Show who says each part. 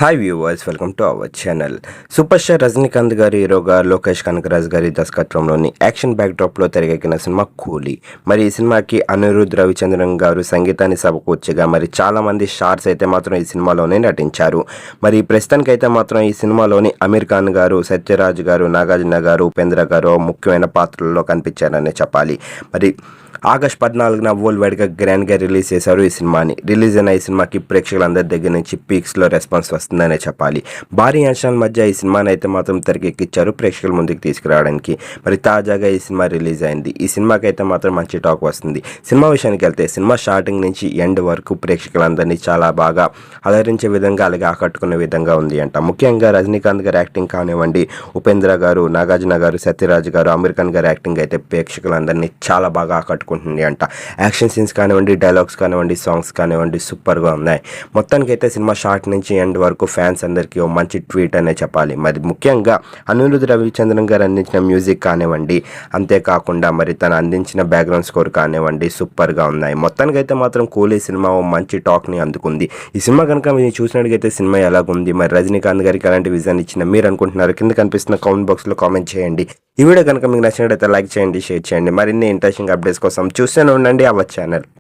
Speaker 1: Hi viewers, welcome to our channel. Super star Rajinikanth గారి హీరోగా లోకేష్ కనకరాజ్ గారి దర్శకత్వంలోని యాక్షన్ బ్యాక్డ్రాప్లో తెరకెక్కిన సినిమా కూలీ. మరి ఈ సినిమాకి అనిరుద్ రవిచంద్రన్ గారు సంగీతాన్ని సమకూర్చగా మరి చాలామంది స్టార్స్ అయితే మాత్రం ఈ సినిమాలోనే నటించారు. మరి ప్రస్తుతానికైతే మాత్రం ఈ సినిమాలోని అమీర్ ఖాన్ గారు, సత్యరాజ్ గారు, నాగార్జున గారు, ఉపేంద్ర గారు ముఖ్యమైన పాత్రల్లో కనిపించారనే చెప్పాలి. మరి ఆగస్ట్ 14న వరల్డ్ వైడ్గా గ్రాండ్గా రిలీజ్ చేశారు ఈ సినిమాని. రిలీజ్ అయిన ఈ సినిమాకి ప్రేక్షకులందరి దగ్గర నుంచి పీక్స్లో రెస్పాన్స్ వస్తుందనే చెప్పాలి. భారీ అంచనాల మధ్య ఈ సినిమాని అయితే మాత్రం తెరకెక్కించారు ప్రేక్షకుల ముందుకు తీసుకురావడానికి. మరి తాజాగా ఈ సినిమా రిలీజ్ అయింది. ఈ సినిమాకి అయితే మాత్రం మంచి టాక్ వస్తుంది. సినిమా విషయానికి వెళ్తే సినిమా స్టార్టింగ్ నుంచి ఎండ్ వరకు ప్రేక్షకులందరినీ చాలా బాగా అలరించే విధంగా, అలాగే ఆకట్టుకునే విధంగా ఉంది అంట. ముఖ్యంగా రజనీకాంత్ గారి యాక్టింగ్ కానివ్వండి, ఉపేంద్ర గారు, నాగార్జున గారు, సత్యరాజ్ గారు, అమీర్ ఖాన్ గారి యాక్టింగ్ అయితే ప్రేక్షకులందరినీ చాలా బాగా ఆకట్టుకుంటుంది అంట. యాక్షన్ సీన్స్ కానివ్వండి, డైలాగ్స్ కానివ్వండి, సాంగ్స్ కానివ్వండి సూపర్గా ఉన్నాయి. మొత్తానికైతే సినిమా స్టార్ట్ నుంచి ఎండ్ వరకు ఫ్యాన్స్ అందరికీ ఓ మంచి ట్వీట్ అనే చెప్పాలి. మరి ముఖ్యంగా అనిరుద్ రవిచంద్రన్ గారు అందించిన మ్యూజిక్ కానివ్వండి, అంతేకాకుండా మరి తను అందించిన బ్యాక్గ్రౌండ్ స్కోర్ కానివ్వండి సూపర్గా ఉన్నాయి. మొత్తానికైతే మాత్రం కూలీ సినిమా ఓ మంచి టాక్ని అందుకుంది. ఈ సినిమా కనుక మీరు చూసినట్టుగైతే సినిమా ఎలాగుంది, మరి రజనీకాంత్ గారికి ఎలాంటి విజన్ ఇచ్చిన మీరు అనుకుంటున్నారు? కింద కనిపిస్తున్న కామెంట్ బాక్స్లో కామెంట్ చేయండి. ఈ వీడియో కనుక మీకు నచ్చినట్లయితే లైక్ చేయండి, షేర్ చేయండి. మరిన్ని ఇంట్రెస్టింగ్ అప్డేట్స్ కోసం చూస్తూనే ఉండండి అవర్ ఛానల్.